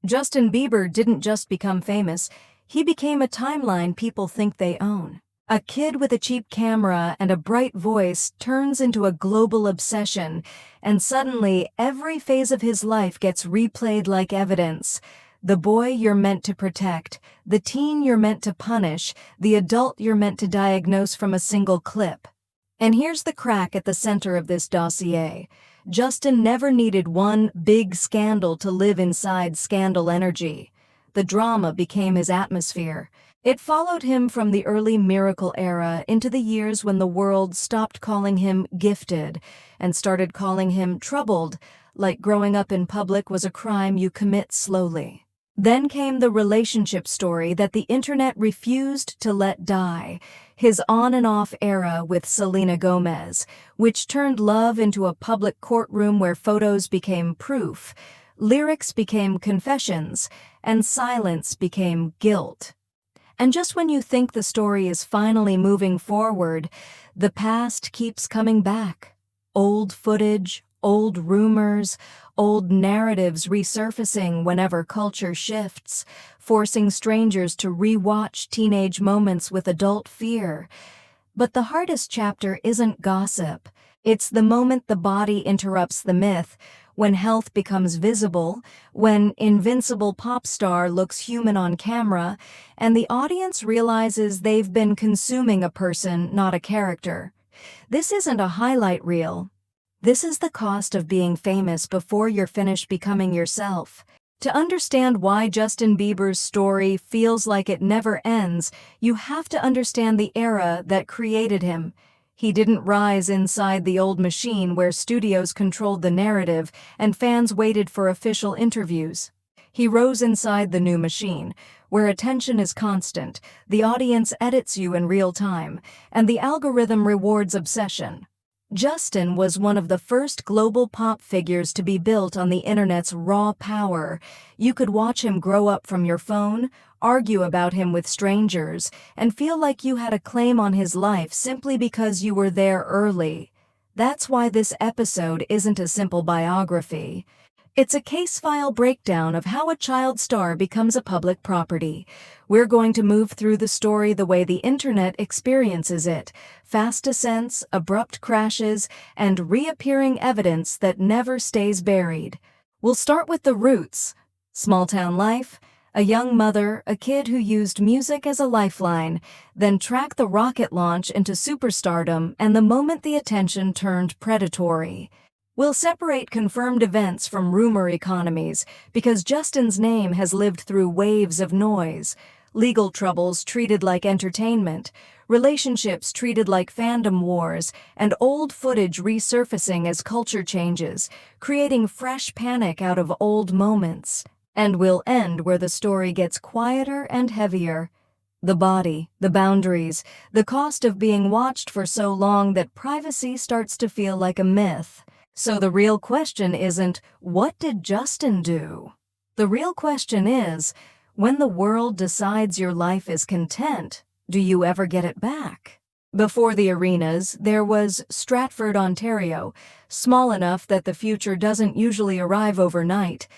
Justin Bieber didn't just become famous, he became a timeline people think they own. A kid with a cheap camera and a bright voice turns into a global obsession, and suddenly every phase of his life gets replayed like evidence. The boy you're meant to protect, the teen you're meant to punish, the adult you're meant to diagnose from a single clip. And here's the crack at the center of this dossier. Justin never needed one big scandal to live inside scandal energy. The drama became his atmosphere. It followed him from the early miracle era into the years when the world stopped calling him gifted and started calling him troubled, like growing up in public was a crime you commit slowly. Then came the relationship story that the internet refused to let die, his on and off era with Selena Gomez, which turned love into a public courtroom where photos became proof, lyrics became confessions, and silence became guilt. And just when you think the story is finally moving forward, the past keeps coming back. Old footage, old rumors, old narratives resurfacing whenever culture shifts, forcing strangers to re-watch teenage moments with adult fear. But the hardest chapter isn't gossip. It's the moment the body interrupts the myth, when health becomes visible, when invincible pop star looks human on camera, and the audience realizes they've been consuming a person, not a character. This isn't a highlight reel. This is the cost of being famous before you're finished becoming yourself. To understand why Justin Bieber's story feels like it never ends, you have to understand the era that created him. He didn't rise inside the old machine where studios controlled the narrative and fans waited for official interviews. He rose inside the new machine, where attention is constant, the audience edits you in real time, and the algorithm rewards obsession. Justin was one of the first global pop figures to be built on the internet's raw power. You could watch him grow up from your phone, argue about him with strangers, and feel like you had a claim on his life simply because you were there early. That's why this episode isn't a simple biography. It's a case file breakdown of how a child star becomes a public property. We're going to move through the story the way the internet experiences it: fast ascents, abrupt crashes, and reappearing evidence that never stays buried. We'll start with the roots. Small-town life, a young mother, a kid who used music as a lifeline, then track the rocket launch into superstardom and the moment the attention turned predatory. We'll separate confirmed events from rumor economies because Justin's name has lived through waves of noise. Legal troubles treated like entertainment, relationships treated like fandom wars, and old footage resurfacing as culture changes, creating fresh panic out of old moments. And we'll end where the story gets quieter and heavier. The body, the boundaries, the cost of being watched for so long that privacy starts to feel like a myth. So the real question isn't, what did Justin do? The real question is, when the world decides your life is content, do you ever get it back? Before the arenas, there was Stratford, Ontario, small enough that the future doesn't usually arrive overnight.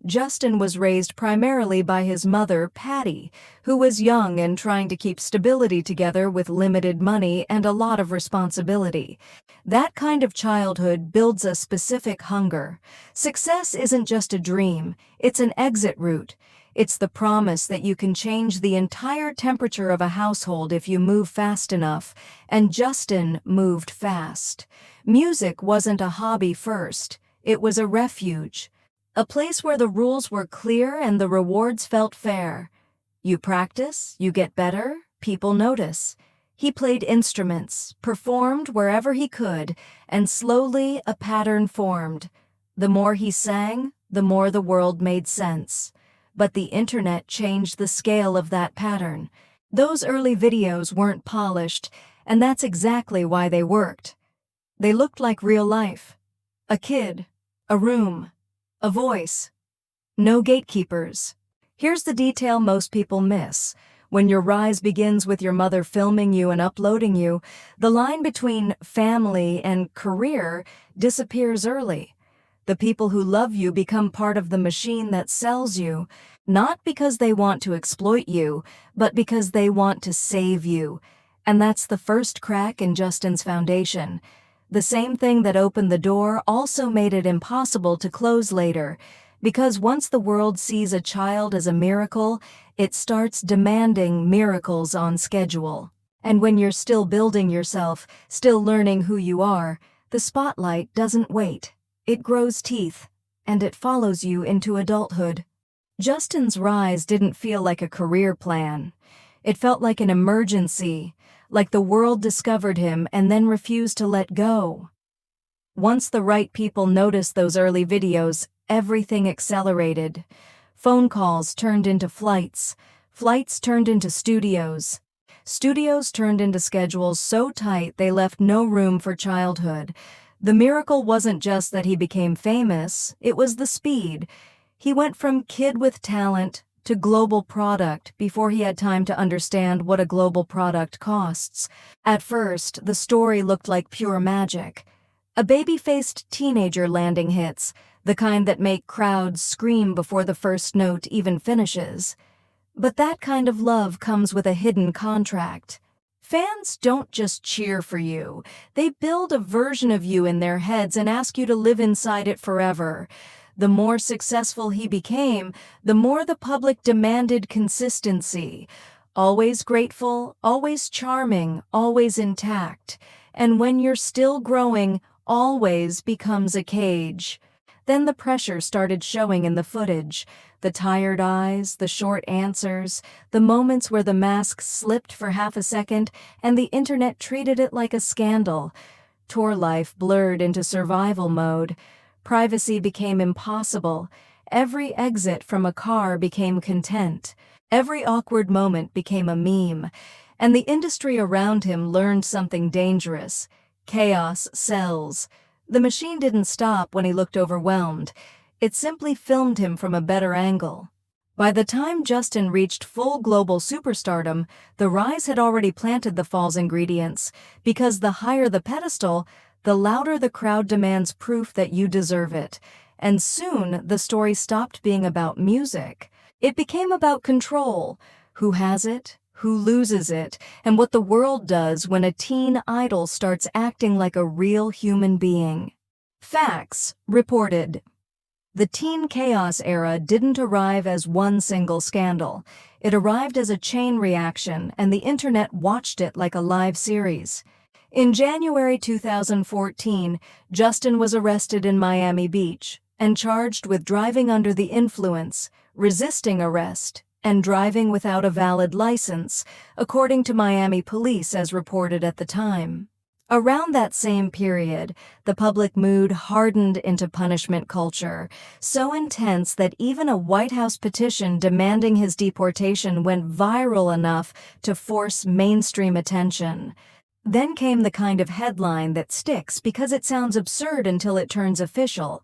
Justin was raised primarily by his mother, Patty, who was young and trying to keep stability together with limited money and a lot of responsibility. That kind of childhood builds a specific hunger. Success isn't just a dream, it's an exit route. It's the promise that you can change the entire temperature of a household if you move fast enough, and Justin moved fast. Music wasn't a hobby first, it was a refuge. A place where the rules were clear and the rewards felt fair. You practice, you get better, people notice. He played instruments, performed wherever he could, and slowly a pattern formed. The more he sang, the more the world made sense. But the internet changed the scale of that pattern. Those early videos weren't polished, and that's exactly why they worked. They looked like real life. A kid, a room, a voice. No gatekeepers. Here's the detail most people miss. When your rise begins with your mother filming you and uploading you, the line between family and career disappears early. The people who love you become part of the machine that sells you, not because they want to exploit you, but because they want to save you. And that's the first crack in Justin's foundation. The same thing that opened the door also made it impossible to close later, because once the world sees a child as a miracle, it starts demanding miracles on schedule. And when you're still building yourself, still learning who you are, the spotlight doesn't wait. It grows teeth, and it follows you into adulthood. Justin's rise didn't feel like a career plan. It felt like an emergency, like the world discovered him and then refused to let go. Once the right people noticed those early videos, everything accelerated. Phone calls turned into flights. Flights turned into studios. Studios turned into schedules so tight they left no room for childhood. The miracle wasn't just that he became famous, it was the speed. He went from kid with talent to global product before he had time to understand what a global product costs. At first, the story looked like pure magic. A baby-faced teenager landing hits, the kind that make crowds scream before the first note even finishes. But that kind of love comes with a hidden contract. Fans don't just cheer for you. They build a version of you in their heads and ask you to live inside it forever. The more successful he became, the more the public demanded consistency. Always grateful, always charming, always intact. And when you're still growing, always becomes a cage. Then the pressure started showing in the footage. The tired eyes, the short answers, the moments where the mask slipped for half a second and the internet treated it like a scandal. Tour life blurred into survival mode. Privacy became impossible. Every exit from a car became content. Every awkward moment became a meme. And the industry around him learned something dangerous. Chaos sells. The machine didn't stop when he looked overwhelmed. It simply filmed him from a better angle. By the time Justin reached full global superstardom, the rise had already planted the false ingredients, because the higher the pedestal, the louder the crowd demands proof that you deserve it. And soon, the story stopped being about music. It became about control. Who has it? Who loses it? And what the world does when a teen idol starts acting like a real human being. Facts reported. The teen chaos era didn't arrive as one single scandal. It arrived as a chain reaction, and the internet watched it like a live series. In January 2014, Justin was arrested in Miami Beach and charged with driving under the influence, resisting arrest, and driving without a valid license, according to Miami police as reported at the time. Around that same period, the public mood hardened into punishment culture, so intense that even a White House petition demanding his deportation went viral enough to force mainstream attention. Then came the kind of headline that sticks because it sounds absurd until it turns official.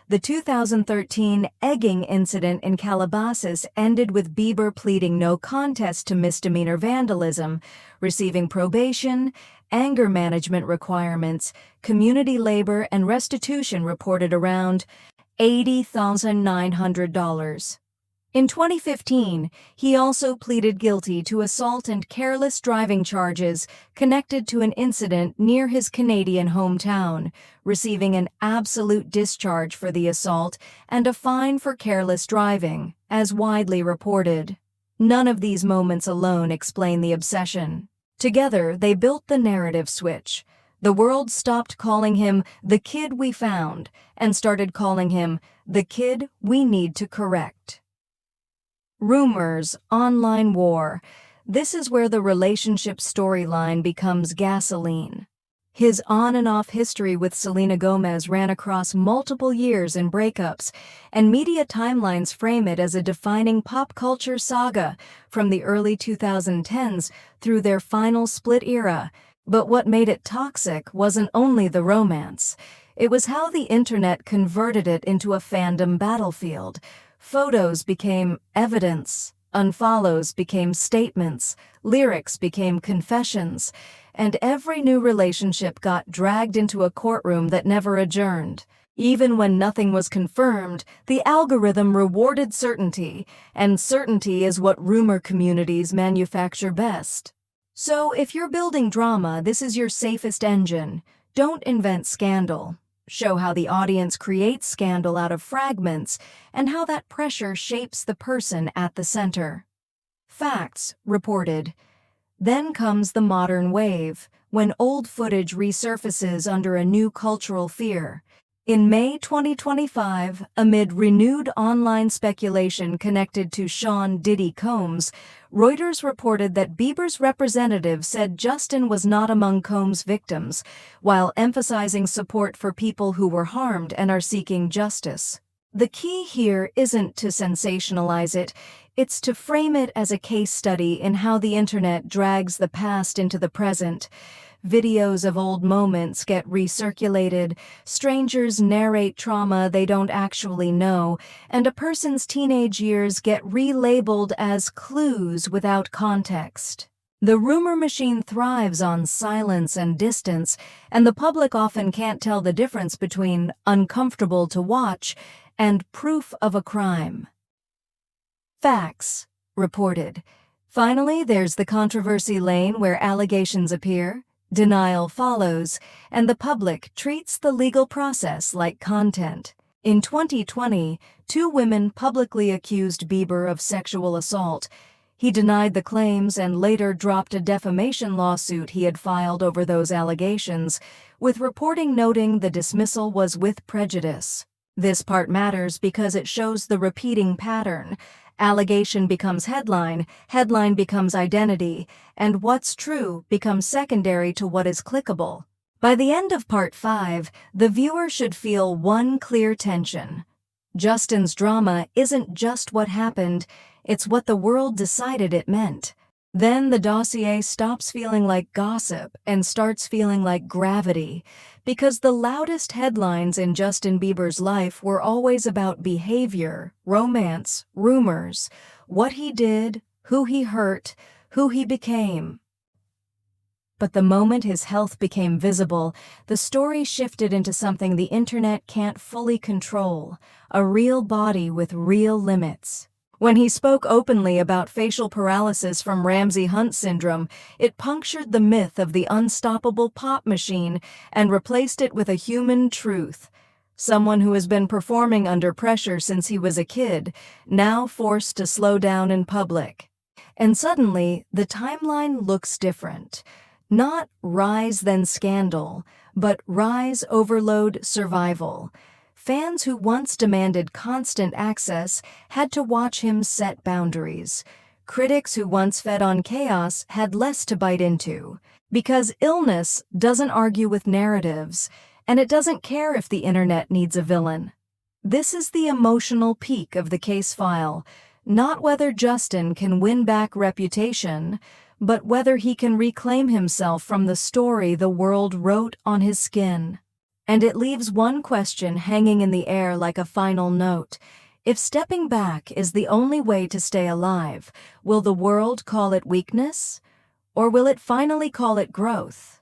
The 2013 egging incident in Calabasas ended with Bieber pleading no contest to misdemeanor vandalism, receiving probation, anger management requirements, community labor, and restitution reported around $80,900. In 2015, he also pleaded guilty to assault and careless driving charges connected to an incident near his Canadian hometown, receiving an absolute discharge for the assault and a fine for careless driving, as widely reported. None of these moments alone explain the obsession. Together, they built the narrative switch. The world stopped calling him the kid we found and started calling him the kid we need to correct. Rumors, online war. This is where the relationship storyline becomes gasoline. His on and off history with Selena Gomez ran across multiple years in breakups, and media timelines frame it as a defining pop culture saga from the early 2010s through their final split era. But what made it toxic wasn't only the romance. It was how the internet converted it into a fandom battlefield. Photos became evidence, unfollows became statements, lyrics became confessions, and every new relationship got dragged into a courtroom that never adjourned. Even when nothing was confirmed, the algorithm rewarded certainty, and certainty is what rumor communities manufacture best. So if you're building drama, this is your safest engine. Don't invent scandal. Show how the audience creates scandal out of fragments and how that pressure shapes the person at the center. Facts reported. Then comes the modern wave, when old footage resurfaces under a new cultural fear. In May 2025, amid renewed online speculation connected to Sean "Diddy" Combs, Reuters reported that Bieber's representative said Justin was not among Combs' victims, while emphasizing support for people who were harmed and are seeking justice. The key here isn't to sensationalize it, it's to frame it as a case study in how the internet drags the past into the present. Videos of old moments get recirculated, strangers narrate trauma they don't actually know, and a person's teenage years get relabeled as clues without context. The rumor machine thrives on silence and distance, and the public often can't tell the difference between uncomfortable to watch and proof of a crime. Facts reported. Finally, there's the controversy lane where allegations appear. Denial follows, and the public treats the legal process like content. In 2020, 2 women publicly accused Bieber of sexual assault. He denied the claims and later dropped a defamation lawsuit he had filed over those allegations, with reporting noting the dismissal was with prejudice. This part matters because it shows the repeating pattern. Allegation becomes headline, headline becomes identity, and what's true becomes secondary to what is clickable. By the end of Part 5, the viewer should feel one clear tension. Justin's drama isn't just what happened, it's what the world decided it meant. Then the dossier stops feeling like gossip and starts feeling like gravity, because the loudest headlines in Justin Bieber's life were always about behavior, romance, rumors, what he did, who he hurt, who he became. But the moment his health became visible, the story shifted into something the internet can't fully control, a real body with real limits. When he spoke openly about facial paralysis from Ramsay-Hunt syndrome, it punctured the myth of the unstoppable pop machine and replaced it with a human truth. Someone who has been performing under pressure since he was a kid, now forced to slow down in public. And suddenly, the timeline looks different. Not rise then scandal, but rise overload survival. Fans who once demanded constant access had to watch him set boundaries. Critics who once fed on chaos had less to bite into. Because illness doesn't argue with narratives, and it doesn't care if the internet needs a villain. This is the emotional peak of the case file, not whether Justin can win back reputation, but whether he can reclaim himself from the story the world wrote on his skin. And it leaves one question hanging in the air like a final note. If stepping back is the only way to stay alive, will the world call it weakness? Or will it finally call it growth?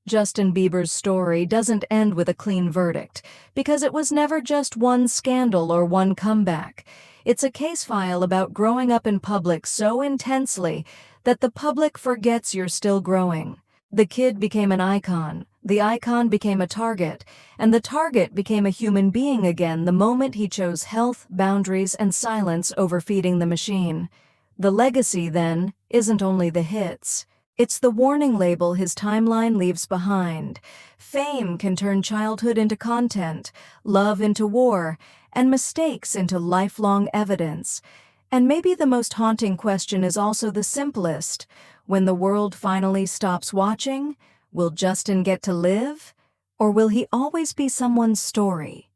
Justin Bieber's story doesn't end with a clean verdict, because it was never just one scandal or one comeback. It's a case file about growing up in public so intensely that the public forgets you're still growing. The kid became an icon, the icon became a target, and the target became a human being again the moment he chose health, boundaries, and silence over feeding the machine. The legacy, then, isn't only the hits. It's the warning label his timeline leaves behind. Fame can turn childhood into content, love into war, and mistakes into lifelong evidence. And maybe the most haunting question is also the simplest. When the world finally stops watching, will Justin get to live? Or will he always be someone's story?